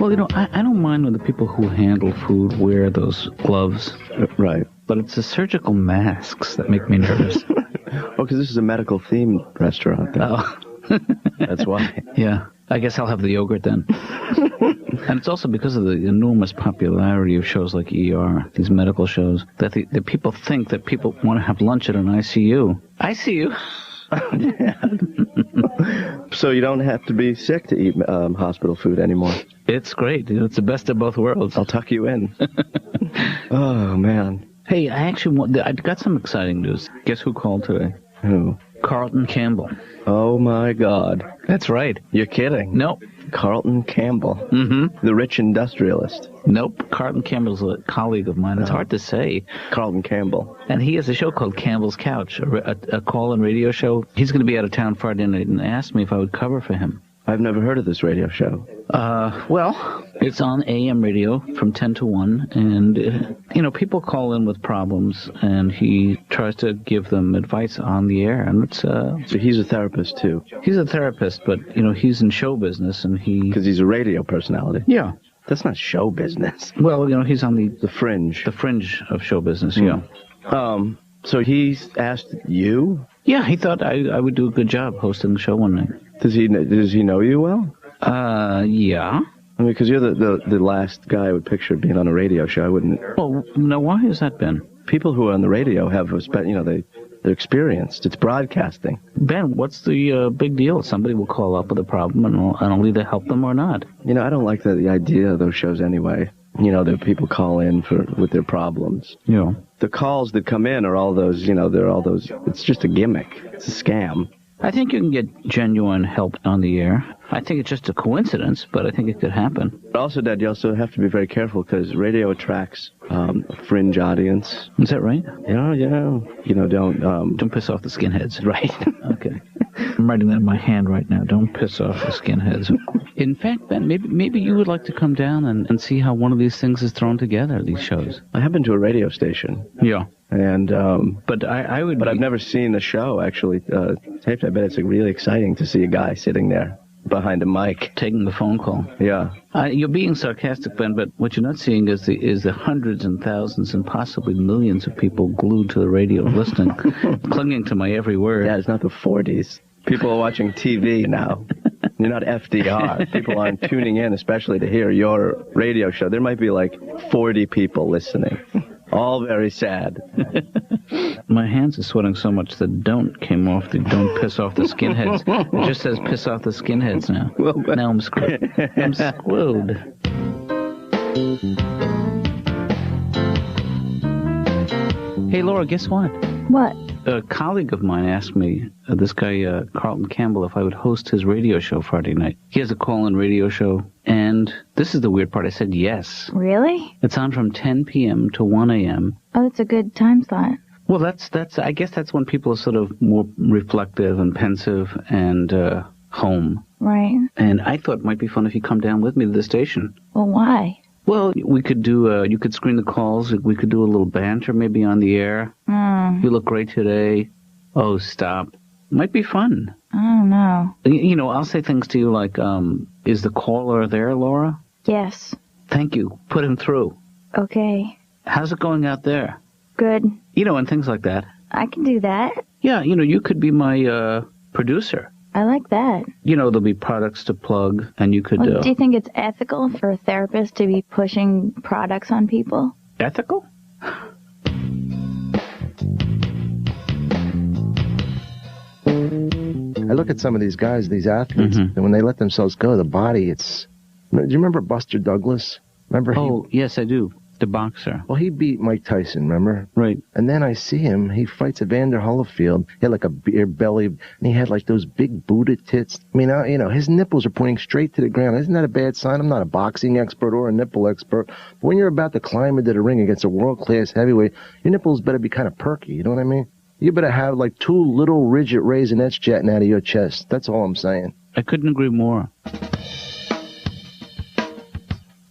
Well, I don't mind when the people who handle food wear those gloves. Right. But it's the surgical masks that make me nervous. Oh, because this is a medical-themed restaurant. Oh. That's why. Yeah. I guess I'll have the yogurt then. And it's also because of the enormous popularity of shows like ER, these medical shows, that the people think that people want to have lunch at an ICU. ICU? So you don't have to be sick to eat hospital food anymore. It's great. It's the best of both worlds. I'll tuck you in. Oh, man. Hey, I got some exciting news. Guess who called today? Who? Carlton Campbell. Oh, my God. That's right. You're kidding. Nope. Carlton Campbell. Mm-hmm. The rich industrialist. Nope. Carlton Campbell's a colleague of mine. It's hard to say. Carlton Campbell. And he has a show called Campbell's Couch, a call-in radio show. He's going to be out of town Friday night and asked me if I would cover for him. I've never heard of this radio show. Well, it's on AM radio from 10 to 1, and, people call in with problems, and he tries to give them advice on the air, and it's, So he's a therapist, too? He's a therapist, but, he's in show business, and Because he's a radio personality? Yeah. That's not show business. Well, he's on the fringe. The fringe of show business, yeah. So he's asked you? Yeah, he thought I would do a good job hosting the show one night. Does he know you well? Yeah. I mean, because you're the last guy I would picture being on a radio show. I wouldn't. Well, now why has that been? People who are on the radio have, they're experienced. It's broadcasting. Ben, what's the big deal? Somebody will call up with a problem, and I'll either help them or not. I don't like the idea of those shows anyway. That people call in with their problems. Yeah. The calls that come in are all those, they're all those. It's just a gimmick. It's a scam. I think you can get genuine help on the air. I think it's just a coincidence, but I think it could happen. But also, Dad, you also have to be very careful because radio attracts a fringe audience. Is that right? Yeah. Don't piss off the skinheads. Right. Okay. I'm writing that in my hand right now. Don't piss off the skinheads. In fact, Ben, maybe you would like to come down and see how one of these things is thrown together, these shows. I have been to a radio station. Yeah. And but I would. But I've never seen the show actually taped. I bet it's really exciting to see a guy sitting there behind a mic taking the phone call. Yeah. You're being sarcastic, Ben, but what you're not seeing is the hundreds and thousands and possibly millions of people glued to the radio, listening, clinging to my every word. Yeah, it's not the 40s. People are watching TV now. You're not FDR. People aren't tuning in, especially to hear your radio show. There might be like 40 people listening. All very sad. My hands are sweating so much that don't came off the don't piss off the skinheads. It just says piss off the skinheads now. Well, now I'm screwed. I'm screwed. Hey, Laura, guess what? What? A colleague of mine asked me, this guy, Carlton Campbell, if I would host his radio show Friday night. He has a call-in radio show, and this is the weird part. I said yes. Really? It's on from 10 p.m. to 1 a.m. Oh, that's a good time slot. Well, that's. I guess that's when people are sort of more reflective and pensive and home. Right. And I thought it might be fun if you come down with me to the station. Well, why? Well, we could do, you could screen the calls. We could do a little banter maybe on the air. You look great today. Oh, stop. Might be fun. I don't know. I'll say things to you like, is the caller there, Laura? Yes. Thank you. Put him through. Okay. How's it going out there? Good. And things like that. I can do that. Yeah, you could be my producer. I like that. There'll be products to plug, and you could... Well, do you think it's ethical for a therapist to be pushing products on people? Ethical? I look at some of these guys, these athletes, and when they let themselves go, the body, it's... Do you remember Buster Douglas? Remember? Oh, yes, I do. The boxer. Well, he beat Mike Tyson, remember? Right. And then I see him, he fights Evander Holyfield. He had like a beer belly, and he had like those big booted tits. I mean, his nipples are pointing straight to the ground. Isn't that a bad sign? I'm not a boxing expert or a nipple expert. But when you're about to climb into the ring against a world-class heavyweight, your nipples better be kind of perky, you know what I mean? You better have like two little rigid raisinets jetting out of your chest. That's all I'm saying. I couldn't agree more.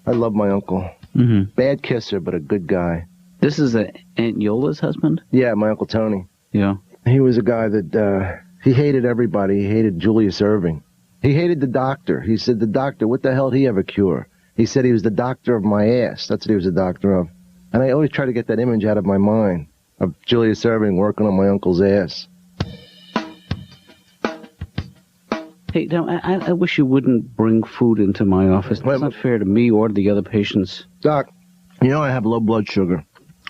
I love my uncle. Bad kisser, but a good guy. This is Aunt Yola's husband? Yeah, my Uncle Tony. Yeah. He was a guy that, he hated everybody. He hated Julius Erving. He hated the doctor. He said, the doctor, what the hell did he ever cure? He said he was the doctor of my ass. That's what he was a doctor of. And I always try to get that image out of my mind of Julius Erving working on my uncle's ass. Hey, now, I wish you wouldn't bring food into my office. It's not fair to me or the other patients. Doc, you know I have low blood sugar.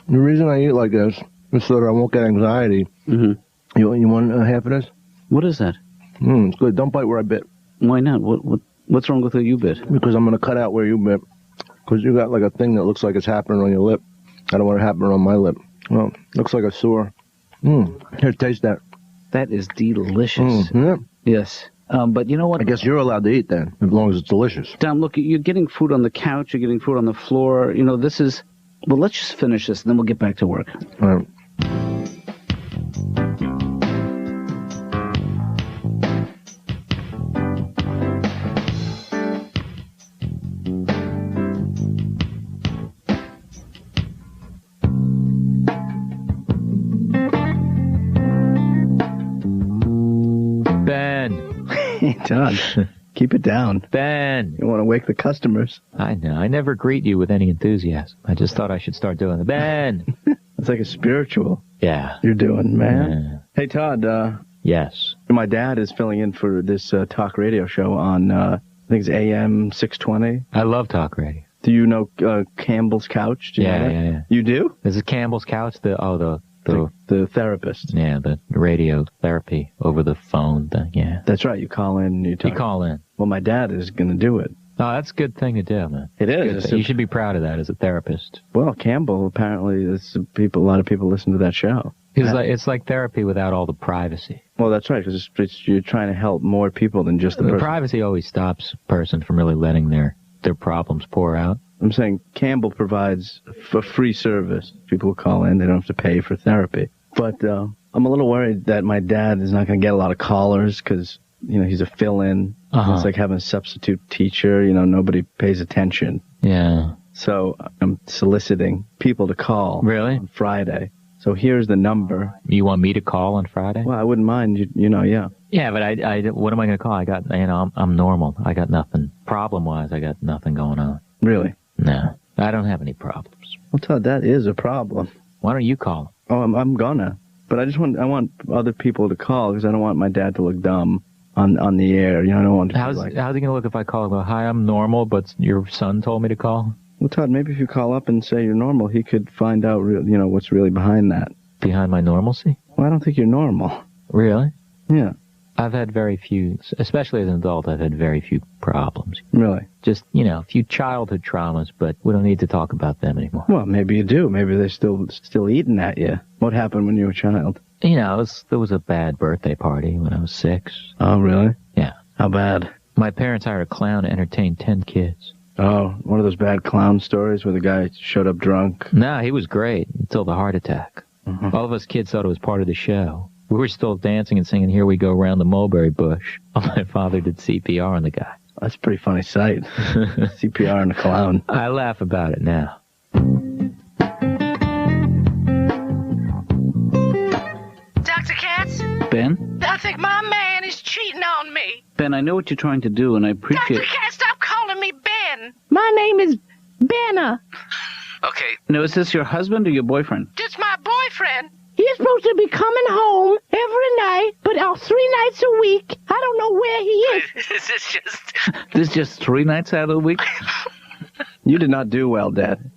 The reason I eat like this is so that I won't get anxiety. Mm-hmm. You want half of this? What is that? It's good. Don't bite where I bit. Why not? What's wrong with where you bit? Because I'm going to cut out where you bit. Because you got like a thing that looks like it's happening on your lip. I don't want it happening on my lip. Well, looks like a sore. Here, taste that. That is delicious. Yeah. Yes. But you know what? I guess you're allowed to eat that, as long as it's delicious. Tom, look, you're getting food on the couch, you're getting food on the floor. You know, this is... Well, let's just finish this, and then we'll get back to work. All right. Hey, Todd, keep it down. Ben! You want to wake the customers. I know. I never greet you with any enthusiasm. I just thought I should start doing it. Ben! It's like a spiritual Yeah. you're doing, man. Yeah. Hey, Todd, Yes. my dad is filling in for this talk radio show on, I think it's AM 620. I love talk radio. Do you know Campbell's Couch? Do you know that? Yeah. You do? Is it Campbell's Couch? The therapist. yeah, the radio therapy over the phone thing, yeah. That's right. You call in and you talk. You call in. Well, my dad is going to do it. Oh, that's a good thing to do, man. It is. You should be proud of that as a therapist. Well, Campbell, apparently, a lot of people listen to that show. It's like therapy without all the privacy. Well, that's right, because you're trying to help more people than just the person. Privacy always stops a person from really letting their problems pour out. I'm saying Campbell provides a free service. People will call in. They don't have to pay for therapy. But I'm a little worried that my dad is not going to get a lot of callers because, he's a fill-in. Uh-huh. It's like having a substitute teacher. Nobody pays attention. Yeah. So I'm soliciting people to call. Really? On Friday. So here's the number. You want me to call on Friday? Well, I wouldn't mind. Yeah. Yeah, but I what am I going to call? I got, I'm normal. I got nothing. Problem-wise, I got nothing going on. Really? No. I don't have any problems. Well, Todd, that is a problem. Why don't you call him? Oh, I'm gonna. But I want other people to call because I don't want my dad to look dumb on the air. I don't want to How's he going to look if I call him? Go, hi, I'm normal, but your son told me to call? Well, Todd, maybe if you call up and say you're normal, he could find out, what's really behind that. Behind my normalcy? Well, I don't think you're normal. Really? Yeah. I've had very few, especially as an adult, I've had very few problems. Really? Just, a few childhood traumas, but we don't need to talk about them anymore. Well, maybe you do. Maybe they're still eating at you. What happened when you were a child? There was a bad birthday party when I was 6. Oh, really? Yeah. How bad? My parents hired a clown to entertain 10 kids. Oh, one of those bad clown stories where the guy showed up drunk? No, he was great until the heart attack. Mm-hmm. All of us kids thought it was part of the show. We were still dancing and singing Here We Go Round the Mulberry Bush while my father did CPR on the guy. That's a pretty funny sight. CPR on a clown. I laugh about it now. Dr. Katz? Ben? I think my man is cheating on me. Ben, I know what you're trying to do, and I appreciate... Dr. Katz, stop calling me Ben. My name is Benna. Okay. Now, is this your husband or your boyfriend? It's my boyfriend. He's supposed to be coming home every night, but 3 nights a week. I don't know where he is. This is just 3 nights out of the week? You did not do well, Dad.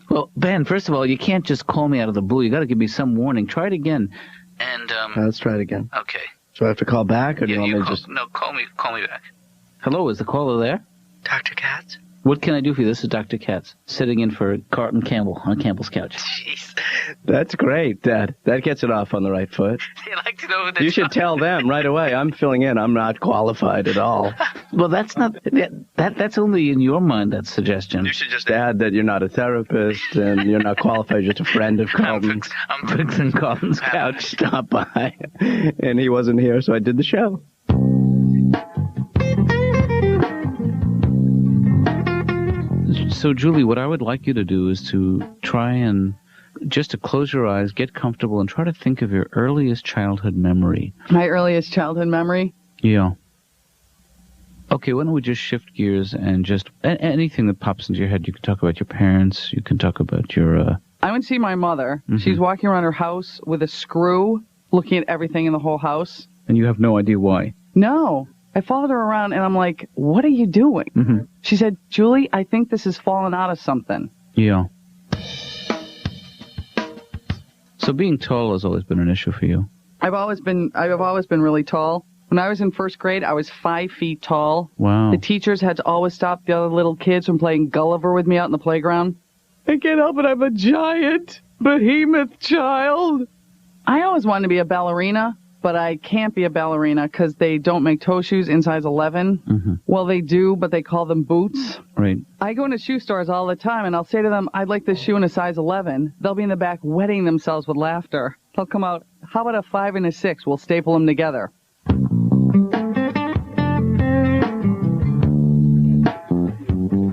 Well, Ben, first of all, you can't just call me out of the blue. You got to give me some warning. Try it again. And Let's try it again. Okay. So I have to call back, or do you want me to just... No, call me back. Hello, is the caller there? Dr. Katz? What can I do for you? This is Dr. Katz, sitting in for Carlton Campbell on Campbell's couch. Jeez. That's great, Dad. That gets it off on the right foot. They like to know that You should tell them right away. I'm filling in. I'm not qualified at all. Well, that's not... That's only in your mind, that suggestion. You should just... Dad, that you're not a therapist and you're not qualified. You're just a friend of Carlton's. I'm fixing Carlton's couch. Stop by. And he wasn't here, so I did the show. So, Julie, what I would like you to do is to try and just to close your eyes, get comfortable, and try to think of your earliest childhood memory. My earliest childhood memory? Yeah. Okay, why don't we just shift gears and just anything that pops into your head. You can talk about your parents. You can talk about your... I went to see my mother. She's walking around her house with a screw, looking at everything in the whole house. And you have no idea why. No. I followed her around, and I'm like, what are you doing? She said, Julie, I think this is falling out of something. Yeah. So being tall has always been an issue for you. I've always been really tall. When I was in first grade, I was 5 feet tall. Wow. The teachers had to always stop the other little kids from playing Gulliver with me out in the playground. I can't help it, I'm a giant behemoth child. I always wanted to be a ballerina, but I can't be a ballerina because they don't make toe shoes in size 11. Well, they do, but they call them boots. Right. I go into shoe stores all the time, and I'll say to them, I'd like this shoe in a size 11. They'll be in the back wetting themselves with laughter. They'll come out, how about a 5 and a 6? We'll staple them together.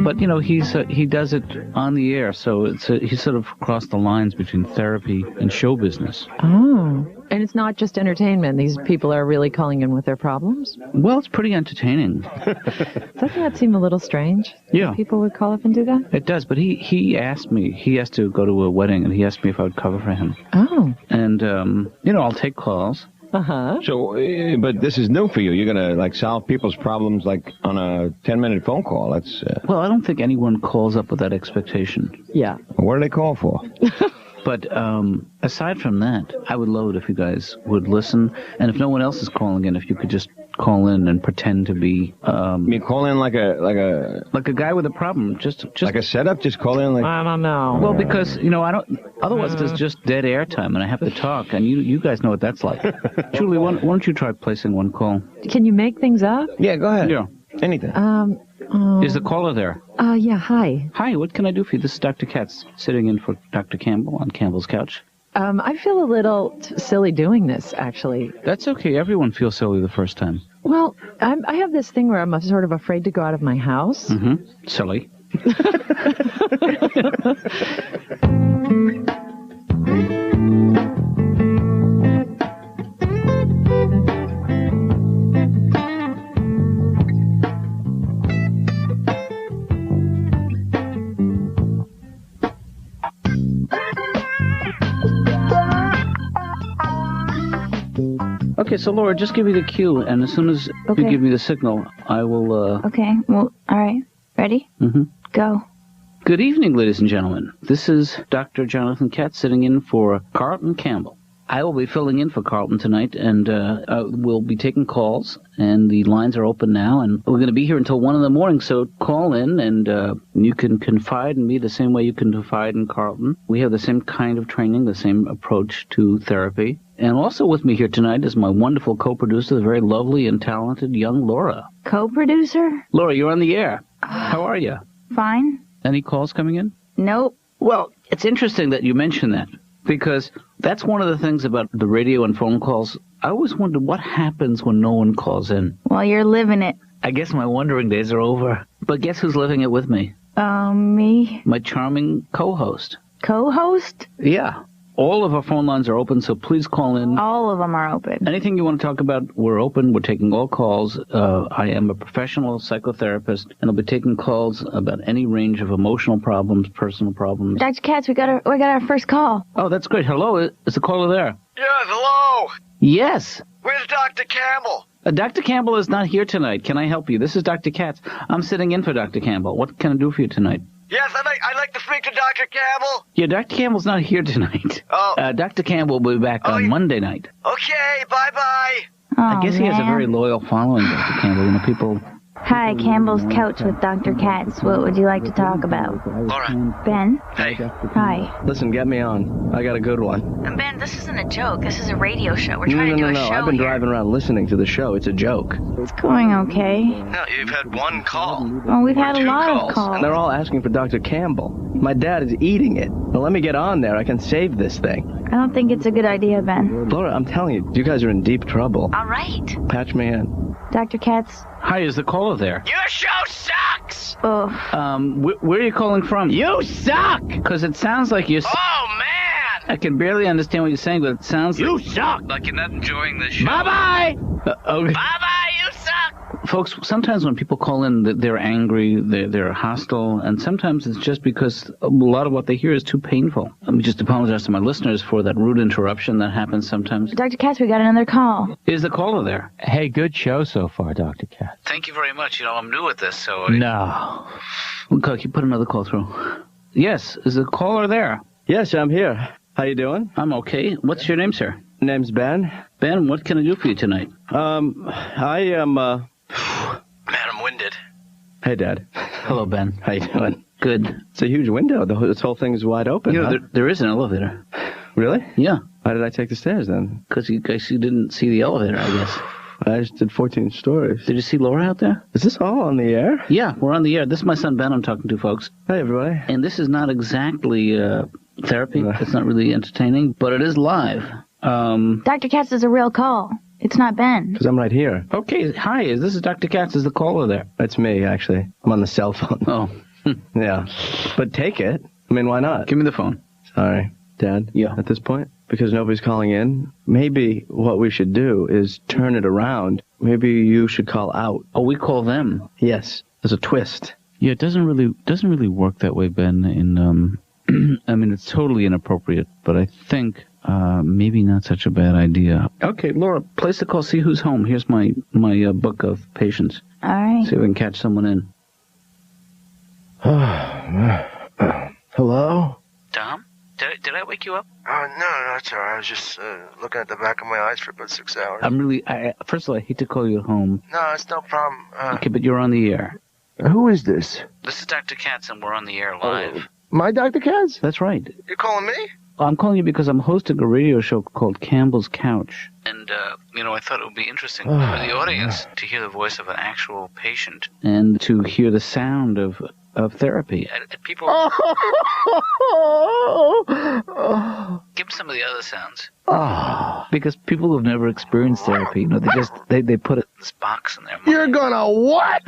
But, you know, he does it on the air, so he's sort of crossed the lines between therapy and show business. Oh. And it's not just entertainment. These people are really calling in with their problems? Well, it's pretty entertaining. Doesn't that seem a little strange? Yeah. People would call up and do that? It does, but he asked me, he has to go to a wedding, and he asked me if I would cover for him. Oh. And, you know, I'll take calls. Uh-huh. So, but this is new for you. You're going to, like, solve people's problems, like, on a 10-minute phone call. That's... Well, I don't think anyone calls up with that expectation. Yeah. What do they call for? But aside from that, I would love it if you guys would listen. And if no one else is calling in, if you could just call in and pretend to be... You mean call in like a guy with a problem. Just like a setup? Just call in like... I don't know. Well, because, you know, I don't... Otherwise, there's just dead air time, and I have to talk. And you guys know what that's like. Julie, why don't you try placing one call? Can you make things up? Yeah, go ahead. Yeah. Anything. Is the caller there? Yeah, hi. Hi, what can I do for you? This is Dr. Katz, sitting in for Dr. Campbell on Campbell's couch. I feel a little silly doing this, actually. That's okay. Everyone feels silly the first time. Well, I have this thing where I'm sort of afraid to go out of my house. Silly. Okay, so Laura, just give me the cue, and as soon as you give me the signal, I will, Okay, well, all right. Ready? Go. Good evening, ladies and gentlemen. This is Dr. Jonathan Katz sitting in for Carlton Campbell. I will be filling in for Carlton tonight, and we'll be taking calls, and the lines are open now, and we're going to be here until 1 in the morning, so call in, and you can confide in me the same way you can confide in Carlton. We have the same kind of training, the same approach to therapy. And also with me here tonight is my wonderful co-producer, the very lovely and talented young Laura. Co-producer? Laura, you're on the air. How are you? Fine. Any calls coming in? Nope. Well, it's interesting that you mention that, because that's one of the things about the radio and phone calls. I always wondered what happens when no one calls in. Well, you're living it. I guess my wondering days are over. But guess who's living it with me? Me. My charming co-host. Co-host? Yeah. All of our phone lines are open, so please call in. All of them are open. Anything you want to talk about, we're open. We're taking all calls. I am a professional psychotherapist, and I'll be taking calls about any range of emotional problems, personal problems. Dr. Katz, we got our first call. Oh, that's great. Hello, is the caller there? Yes, hello. Yes. Where's Dr. Campbell? Dr. Campbell is not here tonight. Can I help you? This is Dr. Katz. I'm sitting in for Dr. Campbell. What can I do for you tonight? Yes, I'd like to speak to Dr. Campbell. Yeah, Dr. Campbell's not here tonight. Oh. Dr. Campbell will be back on Monday night. Okay, bye-bye. I guess he has a very loyal following, Dr. Campbell. You know, people... Hi, Campbell's Couch with Dr. Katz. What would you like to talk about? Laura. Ben? Hey. Hi. Listen, get me on. I got a good one. Ben, this isn't a joke. This is a radio show. We're trying to do a show I've been here. driving around listening to the show. It's a joke. It's going okay. No, you've had one call. Well, we've had a two lot calls. of calls. And they're all asking for Dr. Campbell. My dad is eating it. Well, let me get on there. I can save this thing. I don't think it's a good idea, Ben. Laura, I'm telling you, you guys are in deep trouble. All right. Patch me in. Dr. Katz? Hi, is the caller there? Your show sucks! Oh. Where are you calling from? You suck! Because it sounds like you're... Oh, man! I can barely understand what you're saying, but it sounds You like... suck! Like you're not enjoying the show. Bye-bye! Okay. Bye-bye, you suck! Folks, sometimes when people call in, they're angry, they're hostile, and sometimes it's just because a lot of what they hear is too painful. Let me just apologize to my listeners for that rude interruption that happens sometimes. Dr. Katz, we got another call. Is the caller there? Hey, good show so far, Dr. Katz. Thank you very much. I'm new at this, so... No. Okay, you put another call through. Yes, is the caller there? Yes, I'm here. How you doing? I'm okay. What's your name, sir? Name's Ben. Ben, what can I do for you tonight? I am, Man, I'm winded. Hey, Dad. Hello, Ben. How you doing? Good. It's a huge window. This whole thing is wide open. You know, huh? there is an elevator. Really? Yeah. Why did I take the stairs then? Because you didn't see the elevator, I guess. I just did 14 stories. Did you see Laura out there? Is this all on the air? Yeah, we're on the air. This is my son Ben I'm talking to, folks. Hey, everybody. And this is not exactly therapy. It's not really entertaining, but it is live. Dr. Katz is a real call. It's not Ben. Because I'm right here. Okay, hi. This is Dr. Katz. Is the caller there? That's me, actually. I'm on the cell phone. Oh. Yeah. But take it. I mean, why not? Give me the phone. Sorry, Dad. Yeah. At this point? Because nobody's calling in? Maybe what we should do is turn it around. Maybe you should call out. Oh, we call them? Yes. There's a twist. Yeah, it doesn't really work that way, Ben. I mean, it's totally inappropriate, but I think maybe not such a bad idea. Okay, Laura, place the call. See who's home. Here's my book of patients. All right. See if we can catch someone in. Hello? Tom? Did I wake you up? Oh, no, it's all right. I was just looking at the back of my eyes for about 6 hours. First of all, I hate to call you at home. No, it's no problem. Okay, but you're on the air. Who is this? This is Dr. Katz, and we're on the air live. My Dr. Katz? That's right. You're calling me? I'm calling you because I'm hosting a radio show called Campbell's Couch. And, I thought it would be interesting for the audience to hear the voice of an actual patient. And to hear the sound of therapy. People... Give them some of the other sounds. Because people who've never experienced therapy, they put this box in their mind. You're gonna what?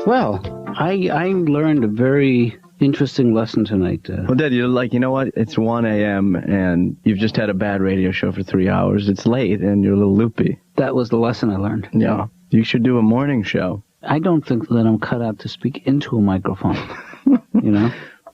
Well, I learned a very interesting lesson tonight. Well, Dad, you're like, you know what? It's 1 a.m. and you've just had a bad radio show for 3 hours. It's late and you're a little loopy. That was the lesson I learned. Yeah. You should do a morning show. I don't think that I'm cut out to speak into a microphone.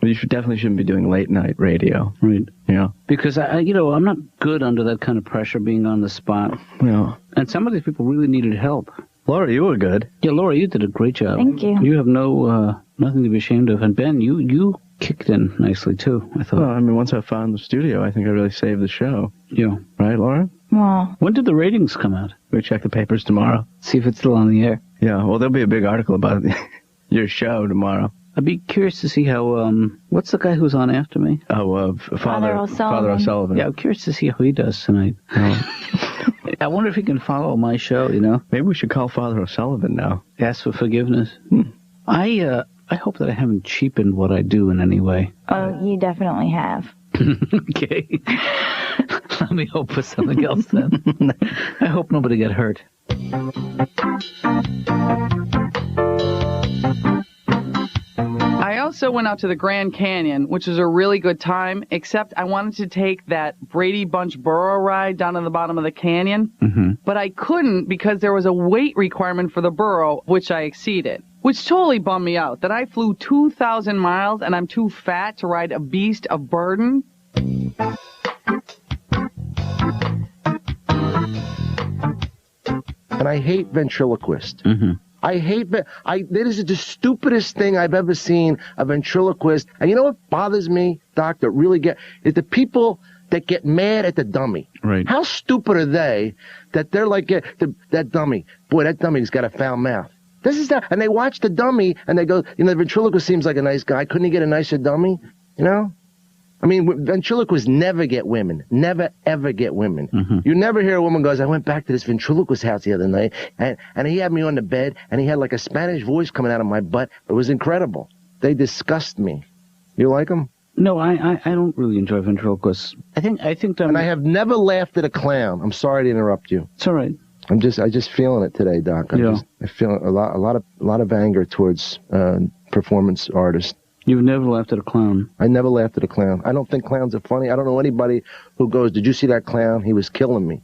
But you definitely shouldn't be doing late night radio. Right. Yeah. Because I'm not good under that kind of pressure, being on the spot. Yeah. And some of these people really needed help. Laura, you were good. Yeah, Laura, you did a great job. Thank you. You have nothing to be ashamed of. And Ben, you kicked in nicely too, I thought. Well, I mean, once I found the studio, I think I really saved the show. Yeah. Right, Laura? Well, when did the ratings come out? We check the papers tomorrow. See if it's still on the air. Yeah, well, there'll be a big article about your show tomorrow. I'd be curious to see how, what's the guy who's on after me? Oh, Father O'Sullivan. Yeah, I'm curious to see how he does tonight. I wonder if he can follow my show, Maybe we should call Father O'Sullivan now. Ask for forgiveness. I hope that I haven't cheapened what I do in any way. Oh, you definitely have. Okay. Let me hope for something else then. I hope nobody got hurt. I also went out to the Grand Canyon, which was a really good time, except I wanted to take that Brady Bunch burro ride down to the bottom of the canyon, but I couldn't because there was a weight requirement for the burro, which I exceeded, which totally bummed me out, that I flew 2,000 miles and I'm too fat to ride a beast of burden. And I hate ventriloquists. I hate that is the stupidest thing I've ever seen, a ventriloquist. And you know what bothers me, Doctor, is the people that get mad at the dummy. Right. How stupid are they that they're like, that dummy, boy, that dummy's got a foul mouth. This is that, and they watch the dummy and they go, the ventriloquist seems like a nice guy. Couldn't he get a nicer dummy? I mean, ventriloquists never get women. Never, ever get women. You never hear a woman goes, I went back to this ventriloquist house the other night, and he had me on the bed, and he had like a Spanish voice coming out of my butt. It was incredible. They disgust me. You like them? No, I don't really enjoy ventriloquists. I think And I have never laughed at a clown. I'm sorry to interrupt you. It's all right. I just feeling it today, Doc. I feel a lot of anger towards performance artists. You've never laughed at a clown. I never laughed at a clown. I don't think clowns are funny. I don't know anybody who goes, "Did you see that clown? He was killing me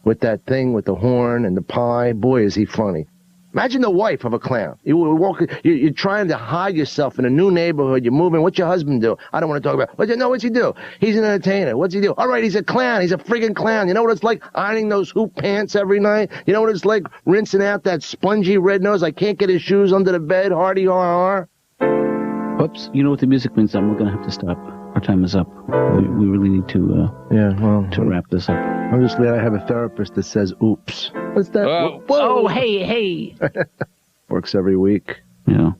with that thing with the horn and the pie. Boy, is he funny." Imagine the wife of a clown. You're trying to hide yourself in a new neighborhood. You're moving. What's your husband do? I don't want to talk about. What's he do? He's an entertainer. What's he do? All right, he's a clown. He's a friggin' clown. You know what it's like ironing those hoop pants every night? You know what it's like rinsing out that spongy red nose? I can't get his shoes under the bed. Hardy har. Whoops. You know what the music means? We're going to have to stop. Our time is up. We really need to wrap this up. I'm just glad I have a therapist that says, "Oops." What's that? Whoa. Whoa. Oh, hey. Works every week. Yeah.